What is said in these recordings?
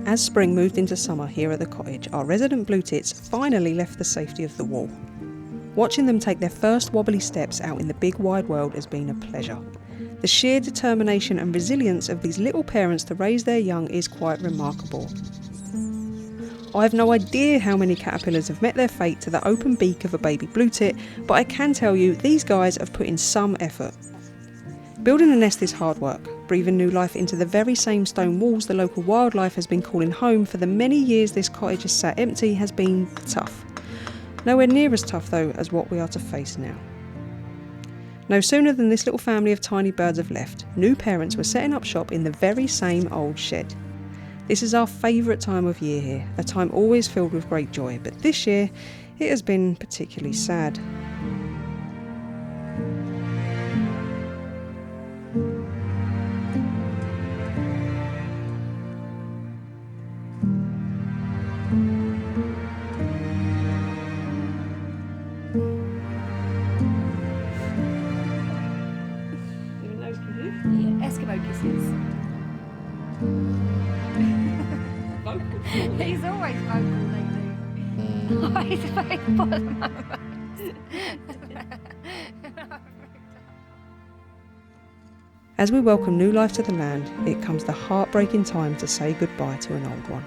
As spring moved into summer here at the cottage, our resident blue tits finally left the safety of the wall. Watching them take their first wobbly steps out in the big wide world has been a pleasure. The sheer determination and resilience of these little parents to raise their young is quite remarkable. I have no idea how many caterpillars have met their fate to the open beak of a baby blue tit, but I can tell you these guys have put in some effort. Building a nest is hard work. Breathing new life into the very same stone walls the local wildlife has been calling home for the many years this cottage has sat empty has been tough. Nowhere near as tough though as what we are to face now. No sooner than this little family of tiny birds have left, new parents were setting up shop in the very same old shed. This is our favourite time of year here, a time always filled with great joy, but this year it has been particularly sad. Eskimo kisses. Vocal. He's always vocal lately. Oh, he's very bottom. As we welcome new life to the land, it comes the heartbreaking time to say goodbye to an old one.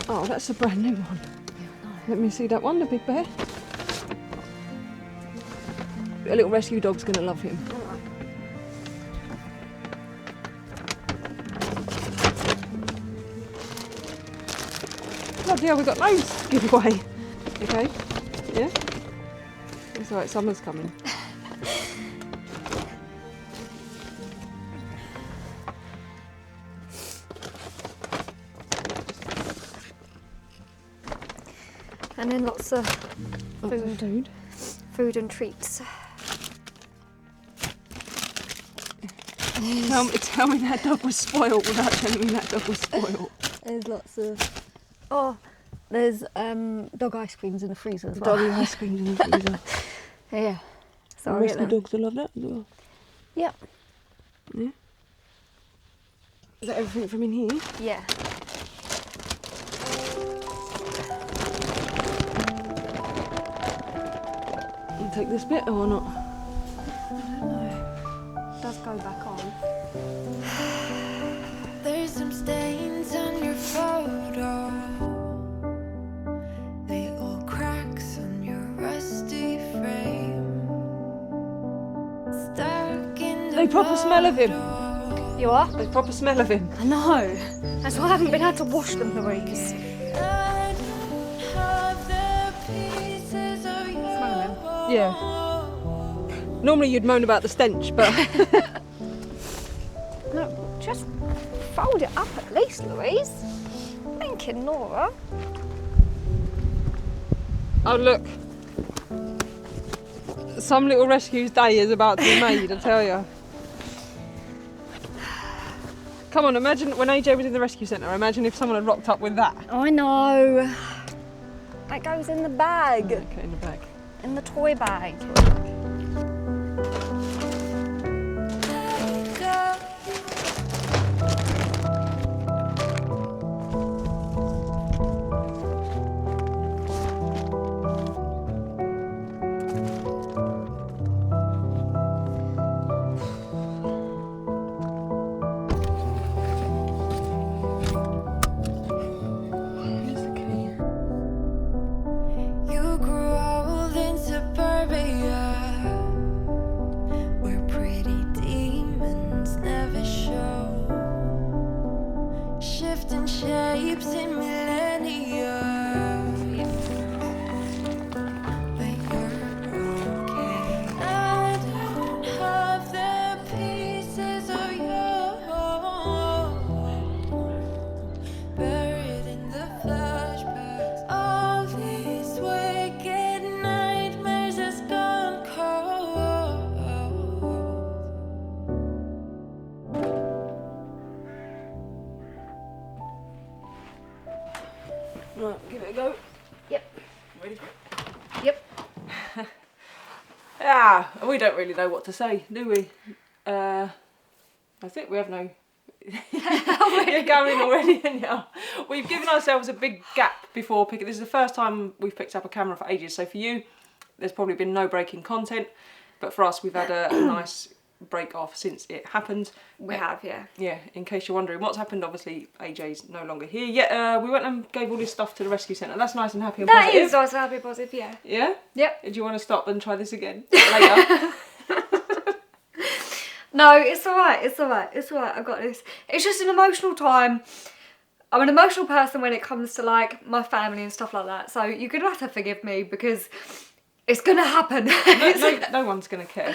Oh, that's a brand new one. Let me see that one, the big bear. A little rescue dog's going to love him. Bloody hell, we've got loads to give away. Okay? Yeah? It's alright, summer's coming. And then lots of food and treats. Tell me that dog was spoiled without telling me that dog was spoiled. There's lots of... there's dog ice creams in the freezer as well. Doggy ice creams in the freezer. Yeah. So the rest of the dogs will love that as well. Yep. Yeah. Is that everything from in here? Yeah. You take this bit or not? I don't know. It does go back on. There's some stains on your photo, little cracks on your rusty frame. Stuck in the They proper smell of him. You are? They proper smell of him. I know. That's why I haven't been able to wash them, Louise. Yeah. Normally you'd moan about the stench, but... No, just fold it up at least, Louise. Thank you, Nora. Oh, look. Some little rescue's day is about to be made, I tell you. Come on, imagine when AJ was in the rescue centre, imagine if someone had rocked up with that. I know. That goes in the bag. Okay, in the bag. In the toy bag. We don't really know what to say, do we? I think we have no... You're going already, anyhow. We've given ourselves a big gap before picking. This is the first time we've picked up a camera for ages, so for you, there's probably been no break in content, but for us, we've had a nice break off since it happened. We have, yeah. Yeah, in case you're wondering what's happened, obviously AJ's no longer here. Yeah, we went and gave all this stuff to the rescue centre. That's nice and happy and positive. That is nice and happy and positive, yeah. Yeah? Yep. Do you want to stop and try this again later? No, it's alright, it's alright, it's alright, I've got this. It's just an emotional time. I'm an emotional person when it comes to like my family and stuff like that, so you're going to have to forgive me because it's going to happen. No one's going to care.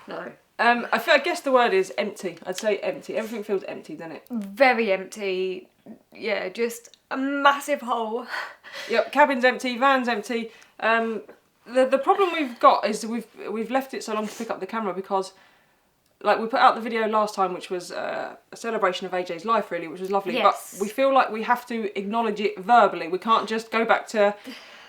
No. I guess the word is empty. I'd say empty. Everything feels empty, doesn't it? Very empty. Yeah, just a massive hole. Yep, cabin's empty, van's empty. The problem we've got is we've left it so long to pick up the camera because, like, we put out the video last time, which was a celebration of AJ's life, really, which was lovely. Yes. But we feel like we have to acknowledge it verbally. We can't just go back to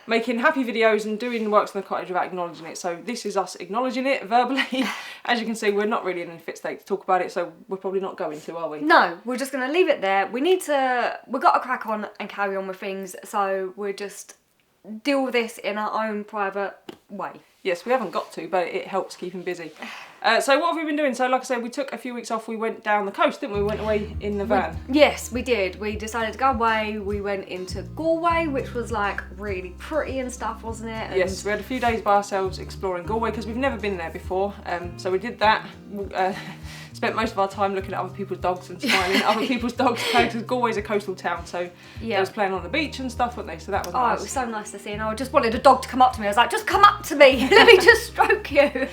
making happy videos and doing works in the cottage without acknowledging it. So this is us acknowledging it verbally. As you can see, we're not really in a fit state to talk about it, so we're probably not going to, are we? No, we're just going to leave it there. We've got to crack on and carry on with things, so we'll just deal with this in our own private way. Yes, we haven't got to, but it helps keep him busy. So what have we been doing? So like I said, we took a few weeks off. We went down the coast, didn't we? We went away in the van. Yes, we did. We decided to go away. We went into Galway, which was like really pretty and stuff, wasn't it? And yes, we had a few days by ourselves exploring Galway because we've never been there before. So we did that. Spent most of our time looking at other people's dogs and smiling at other people's dogs because Galway's a coastal town, so they was playing on the beach and stuff, weren't they? So that was nice. It was so nice to see, and I just wanted a dog to come up to me. I was like, just come up to me, let me just stroke you.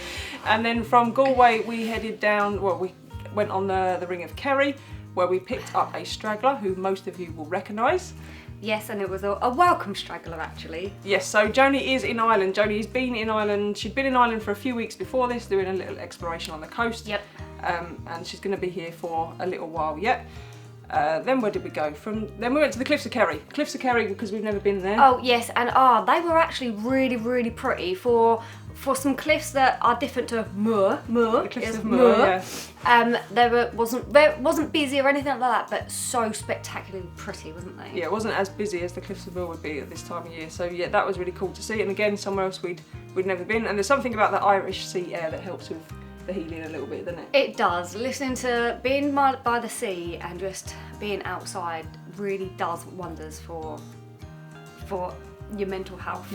And then from Galway we headed down, well, we went on the Ring of Kerry, where we picked up a straggler who most of you will recognise. Yes, and it was a welcome straggler, actually. Yes, so Joni is in Ireland. Joni's been in Ireland. She'd been in Ireland for a few weeks before this, doing a little exploration on the coast. Yep. And she's going to be here for a little while yet. Then where did we go? Then we went to the Cliffs of Kerry. Cliffs of Kerry because we've never been there. Oh yes, and they were actually really, really pretty for some cliffs that are different to Moor. The Cliffs of Moor, yeah. There wasn't busy or anything like that, but so spectacularly pretty, wasn't they? Yeah, it wasn't as busy as the Cliffs of Moor would be at this time of year. So yeah, that was really cool to see. And again, somewhere else we'd never been. And there's something about the Irish sea air that helps with the healing a little bit, doesn't it? It does. Listening to being by the sea and just being outside really does wonders for your mental health.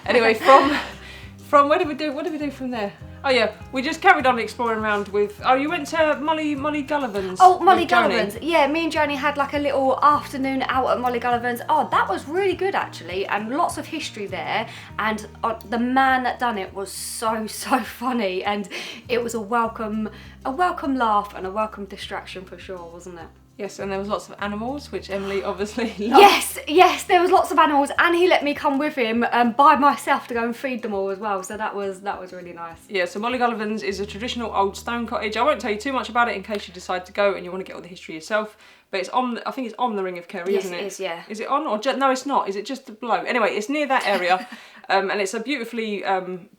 Anyway, from where did we do? What did we do from there? Oh yeah, we just carried on exploring around with. Oh, you went to Molly Gullivan's. Oh, Molly Gullivan's. Yeah, me and Joni had like a little afternoon out at Molly Gullivan's. Oh, that was really good actually, and lots of history there. And the man that done it was so funny, and it was a welcome laugh and a welcome distraction for sure, wasn't it? Yes, and there was lots of animals, which Emily obviously loved. Yes, there was lots of animals, and he let me come with him by myself to go and feed them all as well. So that was really nice. Yeah, so Molly Gullivan's is a traditional old stone cottage. I won't tell you too much about it in case you decide to go and you want to get all the history yourself. But it's on. I think it's on the Ring of Kerry, isn't it? Yes, it is. Yeah. Is it on or no? It's not. Is it just below? Anyway, it's near that area. And it's a beautifully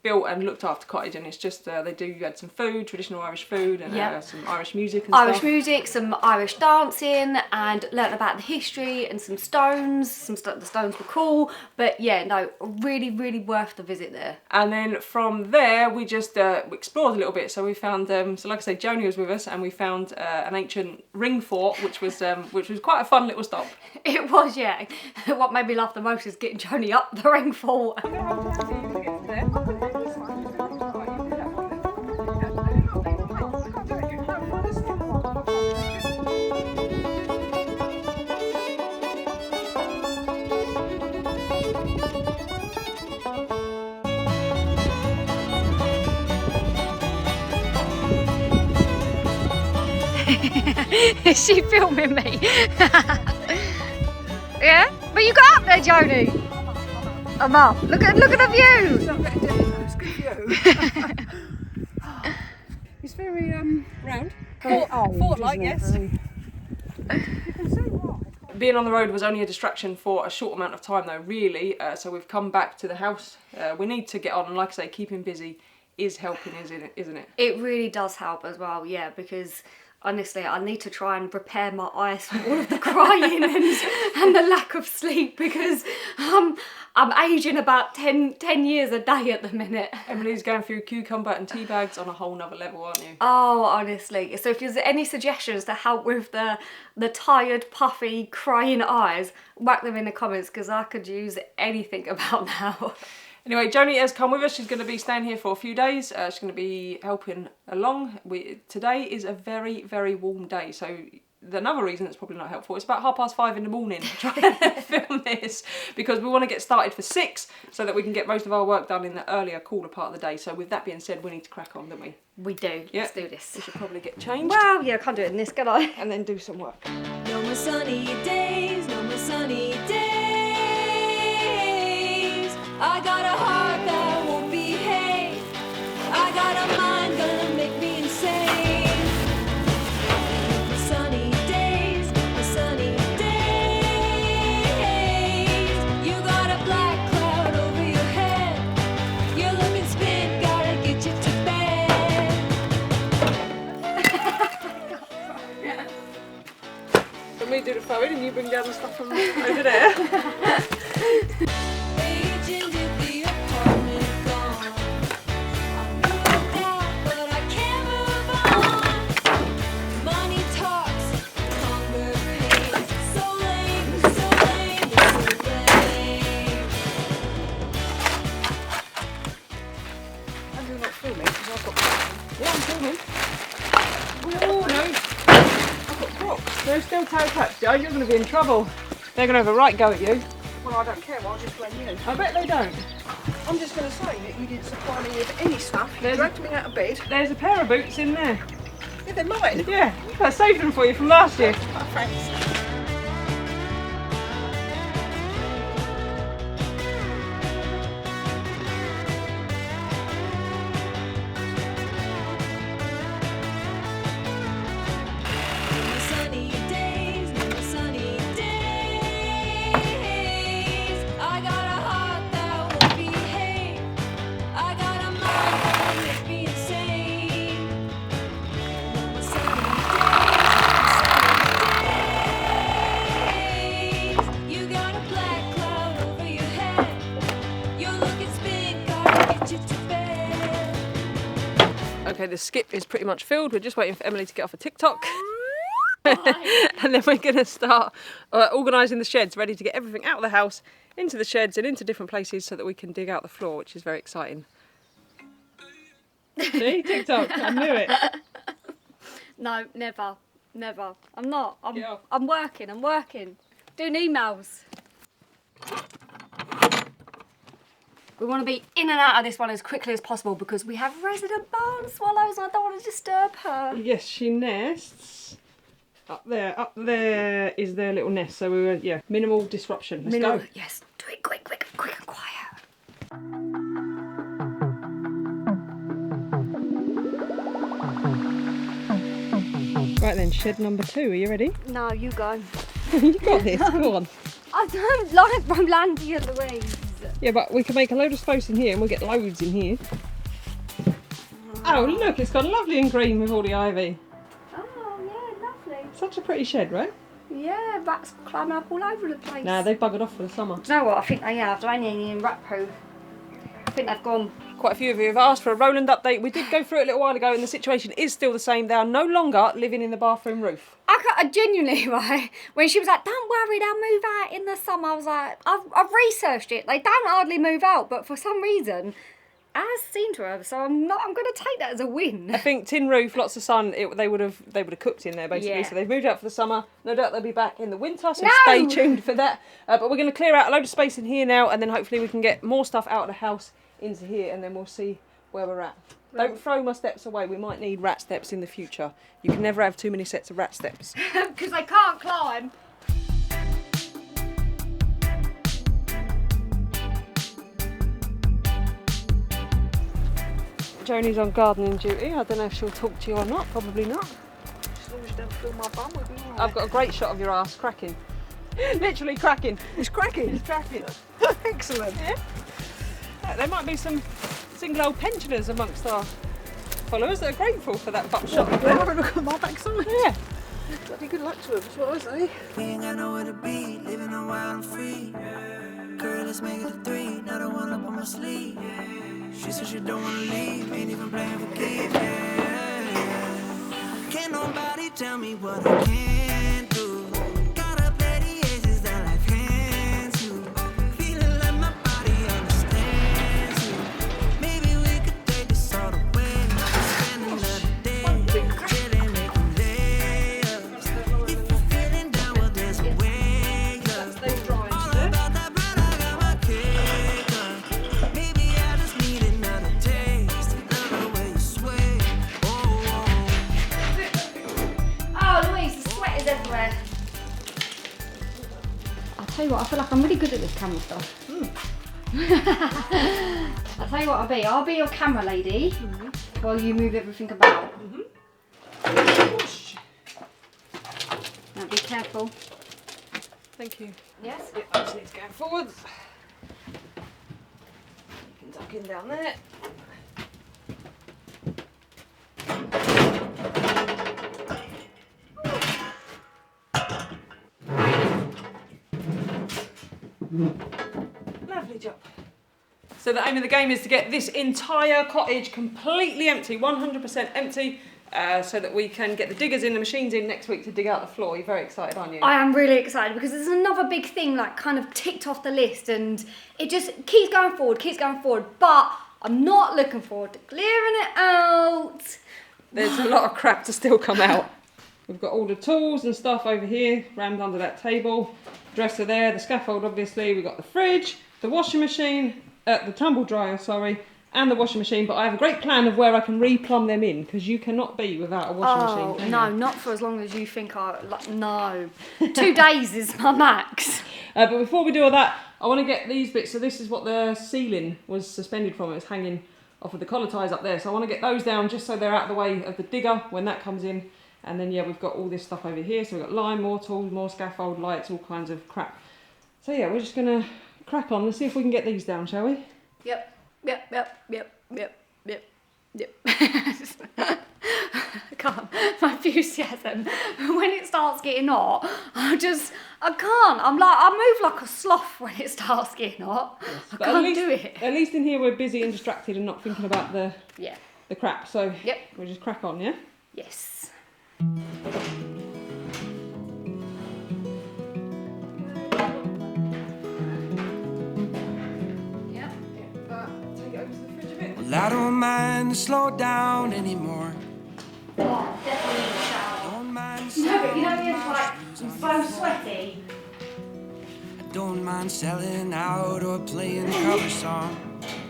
built and looked after cottage, and it's just you had some food, traditional Irish food, and some Irish music and Irish stuff. music, some Irish dancing, and learnt about the history and some stones. The stones were cool, but yeah, no, really worth the visit there. And then from there we just explored a little bit. So we found so like I say, Joni was with us, and we found an ancient ring fort, which was quite a fun little stop. It was, yeah. What made me laugh the most is getting Joni up the ring fort. Is she filming me? Yeah? But you got up there, Joni. I'm up. Look at the view. It's a good view. It's very round. Fort-like, yes. Being on the road was only a distraction for a short amount of time though, really. So we've come back to the house. We need to get on and, like I say, keep him busy is helping, isn't it? It really does help as well, yeah, because honestly, I need to try and prepare my eyes for all of the crying and the lack of sleep, because I'm aging about 10 years a day at the minute. Emily's going through cucumber and tea bags on a whole nother level, aren't you? Oh, honestly. So if there's any suggestions to help with the tired, puffy, crying eyes, whack them in the comments, because I could use anything about now. Anyway, Joni has come with us. She's going to be staying here for a few days. She's going to be helping along. Today is a very, very warm day, so another reason it's probably not helpful. It's about 5:30 in the morning trying to film this, because we want to get started for 6 so that we can get most of our work done in the earlier, cooler part of the day. So with that being said, we need to crack on, don't we? We do. Yeah. Let's do this. We should probably get changed. Well, yeah, I can't do it in this, can I? And then do some work. No more sunny days, no more sunny days. I got a heart that won't behave. I got a mind gonna make me insane. No more sunny days, no more sunny days. You got a black cloud over your head. You're looking spent, gotta get you to bed. Let me do the throwing and you bring down the stuff from over there. Agent in the apartment gone. I moved out, but I can't move on. Money talks, hunger pays. So lame, so lame, so lame. And you're not filming because I've got... Yeah, I'm filming. Oh no. I've got props. They're still toe taps, Joe. You're going to be in trouble. They're going to have a right go at you. Well, I don't care, I'll just blame you. I bet they don't. I'm just going to say that you didn't supply me with any stuff. You There's- dragged me out of bed. There's a pair of boots in there. Yeah, they're mine. Yeah, I saved them for you from last year. Oh, thanks. No more sunny days, no more sunny days. I got a heart that won't behave. I got a mind that'll make me insane. No more sunny days, no more sunny days. You got a black cloud over your head. You're looking spent, gotta get you to bed. Okay, the skip is pretty much filled. We're just waiting for Emily to get off a TikTok. And then we're going to start organising the sheds, ready to get everything out of the house, into the sheds and into different places so that we can dig out the floor, which is very exciting. See? TikTok, I knew it. No, never. Never. I'm not. Yeah. I'm working. Doing emails. We want to be in and out of this one as quickly as possible because we have resident barn swallows and I don't want to disturb her. Yes, she nests. Up there is their little nest. So we were, yeah, minimal disruption. Let's go. Yes, do it quick and quiet. Right then, shed number 2. Are you ready? No, you go. You got this. Go on. I don't like Rolandia Louise. Yeah, but we can make a load of space in here and we'll get loads in here. Oh, look, it's gone lovely and green with all the ivy. Oh, yeah, lovely. Such a pretty shed, right? Yeah, rats climbing up all over the place. Nah, they've buggered off for the summer. Do you know what? I think they have. They're only in rat proof. I think they've gone. Quite a few of you have asked for a Roland update. We did go through it a little while ago and the situation is still the same. They are no longer living in the bathroom roof. I genuinely, right, when she was like, don't worry, they'll move out in the summer, I was like, I've researched it. They don't hardly move out, but for some reason, as seemed to her, so I'm going to take that as a win. I think tin roof, lots of sun, they would have cooked in there basically. Yeah. So they've moved out for the summer. No doubt they'll be back in the winter, so No! stay tuned for that. But we're going to clear out a load of space in here now and then hopefully we can get more stuff out of the house into here and then we'll see where we're at. Don't throw my steps away. We might need rat steps in the future. You can never have too many sets of rat steps. Because they can't climb. Joni's on gardening duty. I don't know if she'll talk to you or not. Probably not. As long as you don't fill my bum, we'll be alright. I've got a great shot of your ass cracking. Literally cracking. It's cracking. It's cracking. Excellent. Yeah. There might be some single old pensioners amongst our followers that are grateful for that butt shot. Have a look at my backside. Yeah. Bloody good luck to them, that's what I say. We ain't got nowhere to be, living a wild and free. Girl, let's make it a 3, not a 1 up on my sleeve. She said she don't wanna leave, ain't even playing for keeps. Can't nobody tell me what I can't do. Gotta play the aces that life hands you. Feeling like my body understands you. Maybe we could take this all the way. Spend another day, chilling, making layups. If you're feeling down, well, there's a way up. All about that bread, I got my cake up. Maybe I just need another taste. Love the way you sway. Oh, Oh, Louise, the sweat is everywhere. I'll tell you what, I feel like I'm really good at this camera stuff. I'll tell you what I'll be your camera lady while you move everything about. Now be careful. Thank you. Yes? Yeah, I just need to go forwards. You can duck in down there. Lovely job. So the aim of the game is to get this entire cottage completely empty, 100% empty, so that we can get the diggers in, the machines in next week to dig out the floor. You're very excited, aren't you? I am really excited because it's another big thing like kind of ticked off the list and it just keeps going forward, but I'm not looking forward to clearing it out. There's a lot of crap to still come out. We've got all the tools and stuff over here, rammed under that table. Dresser there, the scaffold obviously. We've got the fridge, the washing machine, the tumble dryer, sorry, and the washing machine. But I have a great plan of where I can replumb them in because you cannot be without a washing machine. No, not for as long as you think no. 2 days is my max. But before we do all that, I want to get these bits. So this is what the ceiling was suspended from. It was hanging off of the collar ties up there. So I want to get those down just so they're out of the way of the digger when that comes in. And then, yeah, we've got all this stuff over here. So we've got lime, more tools, more scaffold, lights, all kinds of crap. So, yeah, we're just going to crack on. Let's see if we can get these down, shall we? Yep. God, my enthusiasm. When it starts getting hot, I can't. I move like a sloth when it starts getting hot. Yes, I but can't do it. At least in here we're busy and distracted and not thinking about the crap. So, Yep. we'll just crack on, yeah? Yes. well, I don't mind to slow down anymore. Oh, definitely in the shower. Don't mind No, but you know, selling it's my like, shoes I'm on so the floor. sweaty. I don't mind selling out or playing cover song.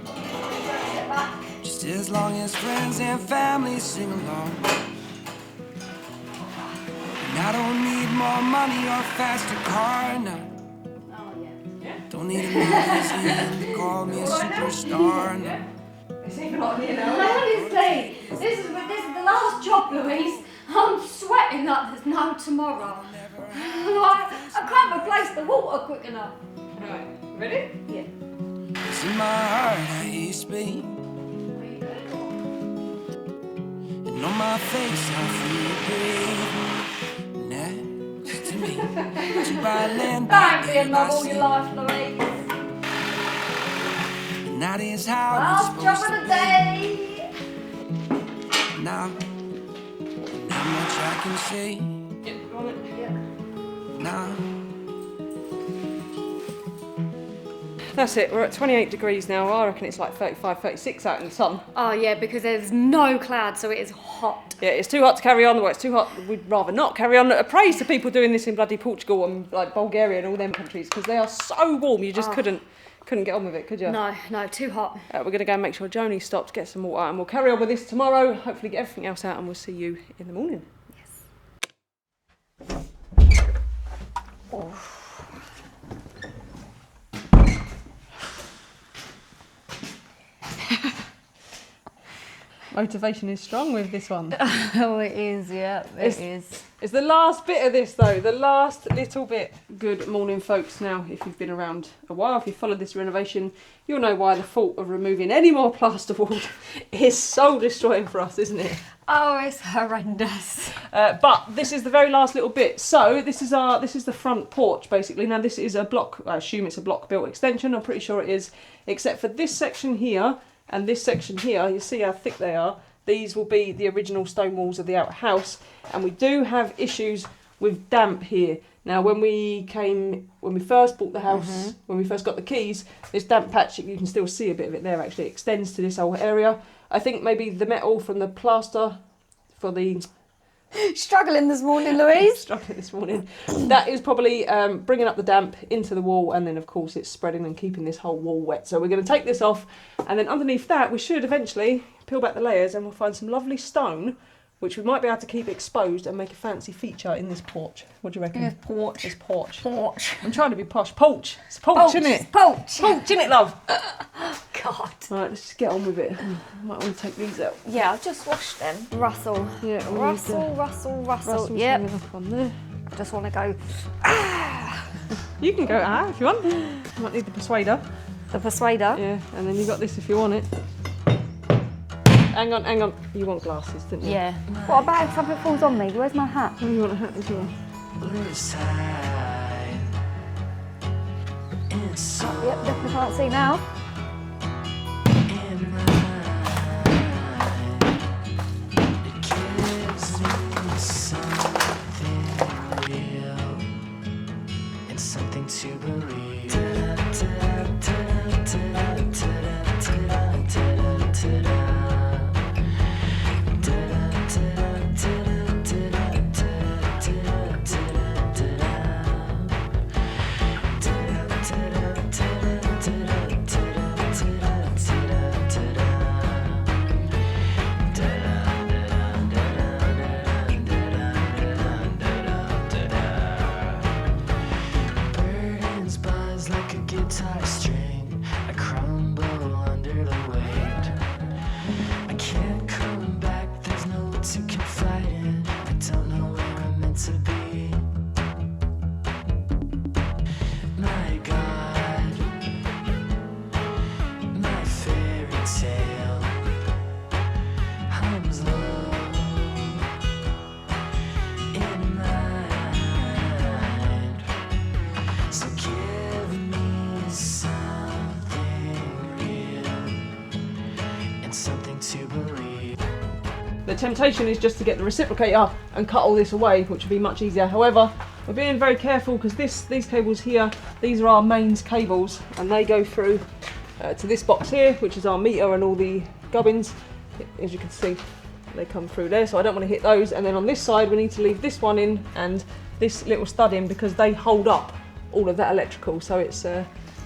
Step back. Just as long as friends and family sing along. And I don't need more money or faster car, no. Oh, yeah. Don't need a magazine to call me a superstar, no. It's even on here now. Honestly, this is the last job, Louise. I'm sweating like there's no tomorrow. Like, I can't replace the water quick enough. Right, ready? Yeah. It's in my heart, I hear you speak. And on my face, I feel you breathe. Next to me, to buy land back Thanks, being in love my all your sleep. life, Louise. And that is how Last it's job supposed of to the day. be. Now, not much I can say. Yep, go on it. Now, That's it, we're at 28 degrees now. I reckon it's like 35, 36 out in the sun. Oh yeah, because there's no cloud, so it is hot. Yeah, it's too hot to carry on. Well, it's too hot. We'd rather not carry on. Praise to people doing this in bloody Portugal and like Bulgaria and all them countries because they are so warm. You just couldn't get on with it, could you? No, too hot. We're going to go and make sure Joni stops, get some water, and we'll carry on with this tomorrow. Hopefully get everything else out, and we'll see you in the morning. Motivation is strong with this one. Oh, it is, yeah, it is. It's the last bit of this though, the last little bit. Good morning folks. Now if you've been around a while, if you've followed this renovation, you'll know why the thought of removing any more plasterboard is soul destroying for us, isn't it? Oh, it's horrendous. But this is the very last little bit. So this is the front porch basically. Now this is a block, I assume it's a block built extension, I'm pretty sure it is, except for this section here and this section here. You see how thick they are. These will be the original stone walls of the outhouse, and we do have issues with damp here. Now when we first bought the house, when we first got the keys, this damp patch, you can still see a bit of it there actually, extends to this whole area. I think maybe the metal from the plaster for the... Struggling this morning, Louise. Struggling this morning. That is probably bringing up the damp into the wall, and then of course it's spreading and keeping this whole wall wet. So we're going to take this off, and then underneath that we should eventually peel back the layers and we'll find some lovely stone which we might be able to keep exposed and make a fancy feature in this porch. What do you reckon? Yes, porch. It's porch. Porch. I'm trying to be posh. Porch. It's porch, isn't it? Porch. Porch, isn't it, love? God. Right, let's just get on with it. Might want to take these out. Yeah, I've just washed them. Russell. Yeah, Russell. Russell's Yep. hanging up on there. I just want to go. You can go if you want. You might need the persuader. The persuader. Yeah, and then you got this if you want it. Hang on. You want glasses, didn't you? Yeah. What about if something falls on me? Where's my hat? Oh, you want a hat as well? Yep, definitely can't see now. Something to believe. Burdens buzz like a guitar string. I crumble under the weight. I can't come back, there's no one to confide in. I don't know where I'm meant to be. My God, my fairy tale hums low in mind. So give me something real and something to believe. The temptation is just to get the reciprocator and cut all this away, which would be much easier. However, we're being very careful because these cables here, these are our mains cables, and they go through to this box here, which is our meter and all the gubbins. As you can see, they come through there, so I don't want to hit those. And then on this side, we need to leave this one in and this little stud in because they hold up all of that electrical. So it's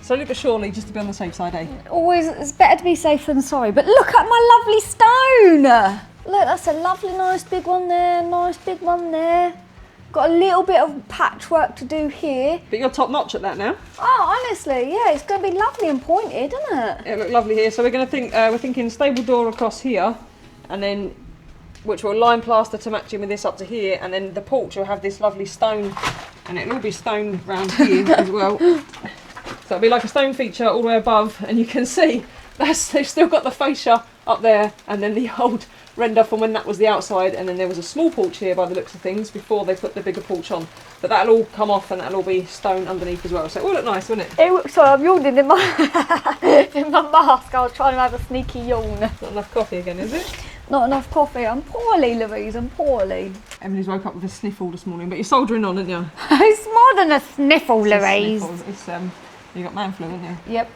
slowly but surely, just to be on the safe side, eh? Always, it's better to be safe than sorry. But look at my lovely stone. Look, that's a lovely, nice big one there. Nice big one there. Got a little bit of patchwork to do here. But you're top notch at that now. Oh, honestly, yeah, it's going to be lovely and pointed, isn't it? It look lovely here. So we're going to think, we're thinking stable door across here, and then which will line plaster to match in with this up to here, and then the porch will have this lovely stone, and it'll all be stone round here as well. So it'll be like a stone feature all the way above, and you can see they've still got the fascia up there, and then the old render from when that was the outside, and then there was a small porch here by the looks of things before they put the bigger porch on. But that'll all come off and that'll all be stone underneath as well. So it will look nice, won't it? Sorry, I'm yawning in my in my mask. I was trying to have a sneaky yawn. Not enough coffee again, is it? Not enough coffee. I'm poorly, Louise. I'm poorly. Emily's woke up with a sniffle this morning, but you're soldering on, aren't you? It's more than a sniffle, Louise. It's you got man flu, haven't you? Yep.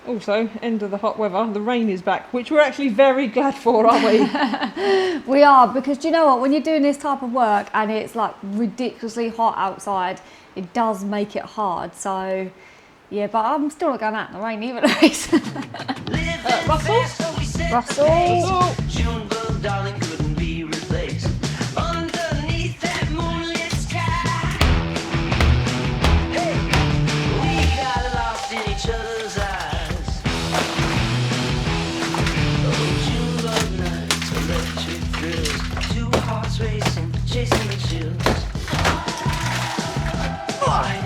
Also, end of the hot weather, the rain is back, which we're actually very glad for, aren't we? We are, because do you know what? When you're doing this type of work and it's like ridiculously hot outside, it does make it hard. So, yeah, but I'm still not going out in the rain either, Louise. Russell? Russell. Jungle, darling, couldn't be replaced. Underneath that moonlit sky, hey, we got lost in each other's eyes. Oh, June love nights, well, hearts racing, chasing the chills. Boy.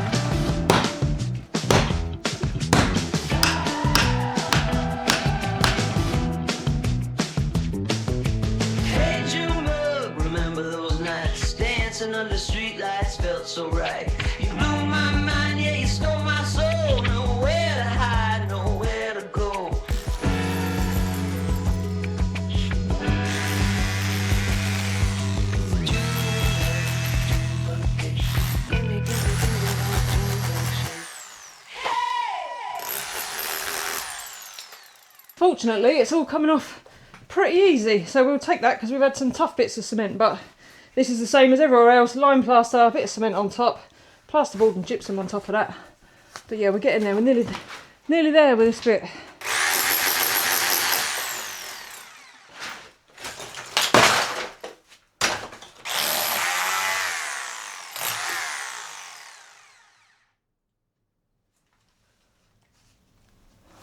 Hey June bug, remember those nights dancing under streetlights felt so right. You blew my mind, yeah, you stole my soul. Nowhere to hide, nowhere to go. Fortunately, it's all coming off pretty easy, so we'll take that because we've had some tough bits of cement, but this is the same as everywhere else. Lime plaster, a bit of cement on top, plasterboard and gypsum on top of that. But yeah, we're getting there. We're nearly there with this bit.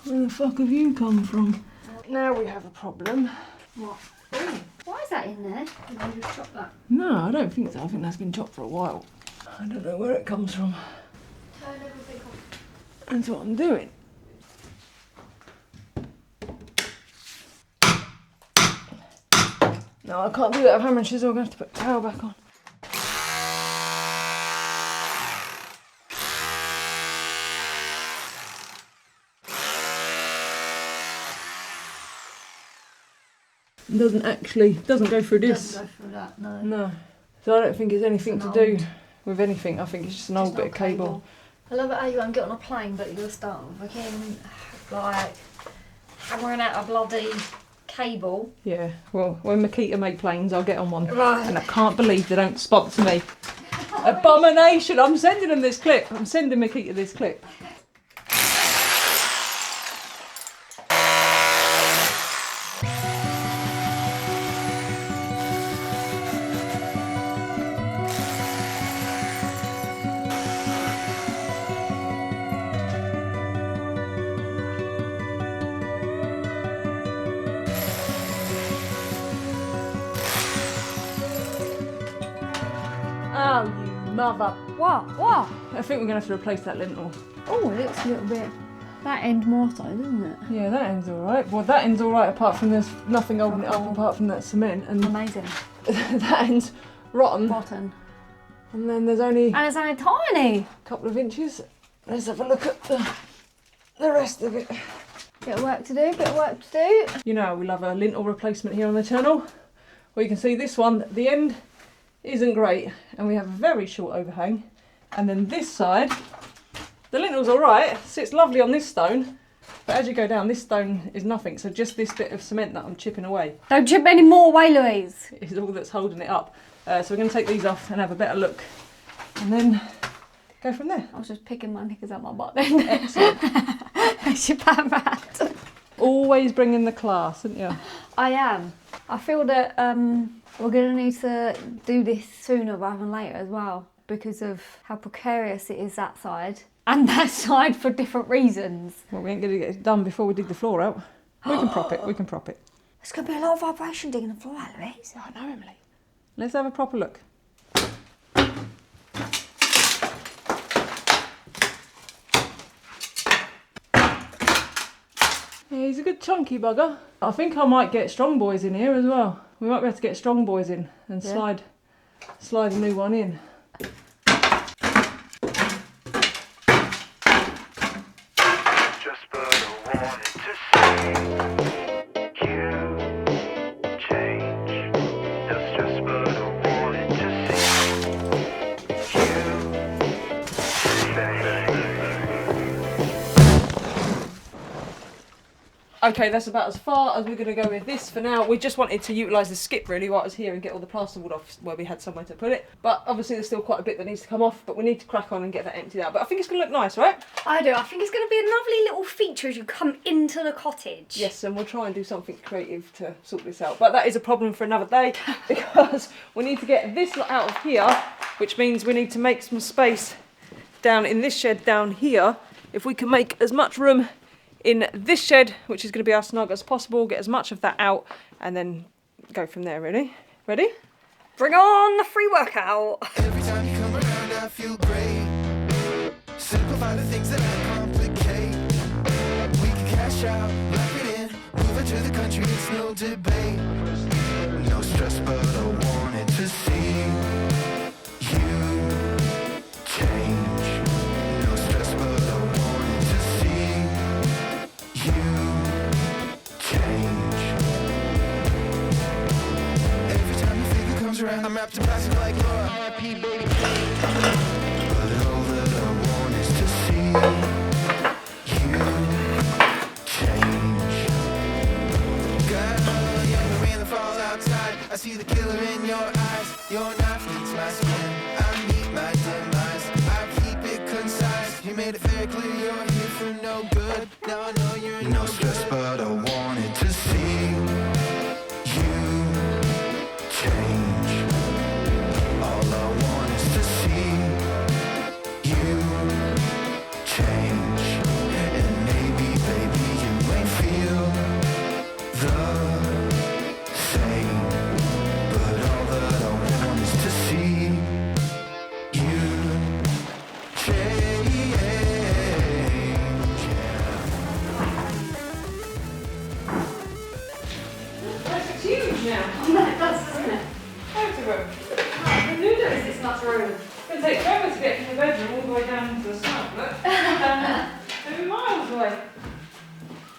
Where the fuck have you come from? Now we have a problem. What? Why is that in there? Did you just chop that? No, I don't think so. I think that's been chopped for a while. I don't know where it comes from. Turn everything off. That's what I'm doing. No, I can't do that with hammer and chisel. I'm going to have to put the towel back on. It doesn't go through this. Doesn't go through that, no. No. So I don't think it's anything to do with anything. I think it's just an old bit of cable. I love it how you won't get on a plane, but you'll start fucking like hammering out a bloody cable. Yeah, well, when Makita make planes, I'll get on one. Right. And I can't believe they don't sponsor me. Abomination! I'm sending them this clip. I'm sending Makita this clip. Oh, you mother. What? What? I think we're going to have to replace that lintel. Oh, it looks a little bit. That end more so, doesn't it? Yeah, that end's alright. Well, that end's alright apart from there's nothing holding it up apart from that cement. And Amazing. that end's rotten. Rotten. And then there's only And it's only tiny. a couple of inches. Let's have a look at the rest of it. Bit of work to do, bit of work to do. You know, we love a lintel replacement here on the channel. Well, you can see this one, the end isn't great, and we have a very short overhang. And then this side, the lintel's all right, sits lovely on this stone, but as you go down, this stone is nothing. So just this bit of cement that I'm chipping away Don't chip any more away, Louise. is all that's holding it up. So we're going to take these off and have a better look, and then go from there. I was just picking my knickers out my butt then. Excellent. It's your bad rat. Always bringing the class, aren't you? I am. I feel that we're going to need to do this sooner rather than later as well, because of how precarious it is that side and that side for different reasons. Well, we ain't going to get it done before we dig the floor out. We can prop it, we can prop it. There's going to be a lot of vibration digging the floor out, Louise. I know, Emily. Let's have a proper look. Yeah, he's a good chunky bugger. I think I might get strong boys in here as well. We might be able to get strong boys in and slide a new one in. Just but I wanted to say you change. That's just but I wanted to see you say. Okay, that's about as far as we're going to go with this for now. We just wanted to utilise the skip really while I was here and get all the plasterboard off where we had somewhere to put it. But obviously there's still quite a bit that needs to come off, but we need to crack on and get that emptied out. But I think it's going to look nice, right? I do. I think it's going to be a lovely little feature as you come into the cottage. Yes, and we'll try and do something creative to sort this out. But that is a problem for another day because we need to get this lot out of here, which means we need to make some space down in this shed down here. If we can make as much room in this shed, which is going to be as snug as possible, get as much of that out and then go from there, really. Ready? Bring on the free workout. Every time you come around, I feel great. Simplify the things that I complicate. We can cash out, lock it in, move it to the country, it's no debate. No stress, but I wanted to see you change. No stress, but I wanted to see you change. Every time the figure comes around, I'm wrapped in plastic like Laura. R.I.P. baby. But all that I want is to see you change. Girl, you're the rain that falls outside. I see the killer in your eyes. Your knife eats my skin. I meet my demise. I keep it concise. You made it very clear you're here for no good. Now I know you're no stress, but I wanted to see you change. All I want is to see you change. And maybe, baby, you ain't feel the same. But all that I want is to see you change. It's huge now. Oh, no, it does, doesn't it? Loads of room. Who knew there was this much room? It's going to take forever to get from the bedroom all the way down to the side, look. Maybe miles away.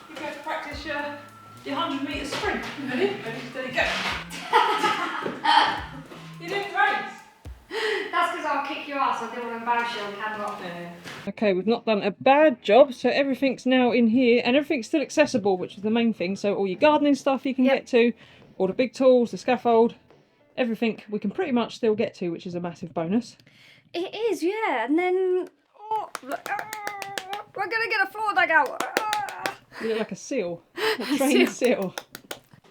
You go to practice your 100-metre sprint. Ready? Ready, steady, go. You didn't race. That's because I'll kick your ass. I didn't want to embarrass you on camera. Okay, we've not done a bad job, so everything's now in here and everything's still accessible, which is the main thing. So all your gardening stuff you can Yep. get to, all the big tools, the scaffold, everything we can pretty much still get to, which is a massive bonus. It is, yeah. And then look, we're gonna get a floor dug out. You look like a seal, a trained seal.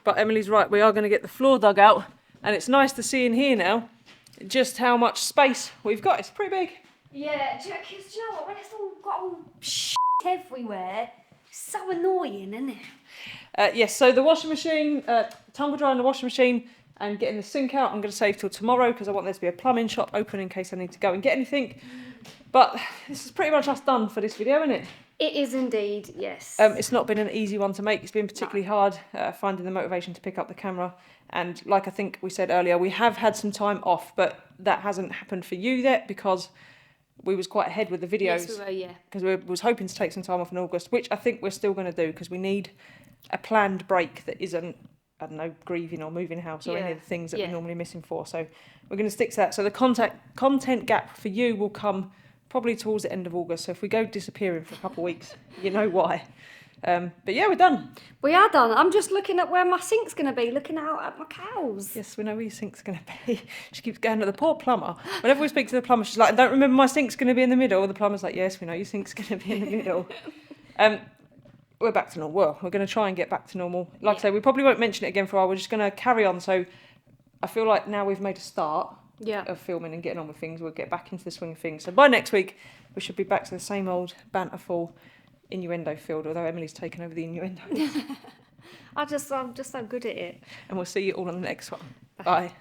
But Emily's right, we are going to get the floor dug out, and it's nice to see in here now just how much space we've got. It's pretty big. Yeah, do you know what? When it's all got all shit everywhere, it's so annoying, isn't it? Yes, so the washing machine, tumble dryer in the washing machine, and getting the sink out, I'm going to save till tomorrow because I want there to be a plumbing shop open in case I need to go and get anything. But this is pretty much us done for this video, isn't it? It is indeed, yes. It's not been an easy one to make. It's been particularly hard finding the motivation to pick up the camera. And like I think we said earlier, we have had some time off, but that hasn't happened for you yet because we was quite ahead with the videos. Yes, we were, yeah. Because we was hoping to take some time off in August, which I think we're still going to do because we need a planned break that isn't, I don't know, grieving or moving house or any of the things that we're normally missing for. So we're going to stick to that. So the content gap for you will come probably towards the end of August. So if we go disappearing for a couple of weeks, you know why. But yeah, we're done. We are done. I'm just looking at where my sink's going to be, looking out at my cows. Yes, we know where your sink's going to be. She keeps going to the poor plumber. Whenever we speak to the plumber, she's like, I don't remember my sink's going to be in the middle. The plumber's like, yes, we know your sink's going to be in the middle. We're back to normal. Well, we're going to try and get back to normal. Like I say, we probably won't mention it again for a while. We're just going to carry on. So I feel like now we've made a start of filming and getting on with things. We'll get back into the swing of things. So by next week, we should be back to the same old banterful innuendo field, although Emily's taken over the innuendo. I'm just so good at it. And we'll see you all on the next one. Bye.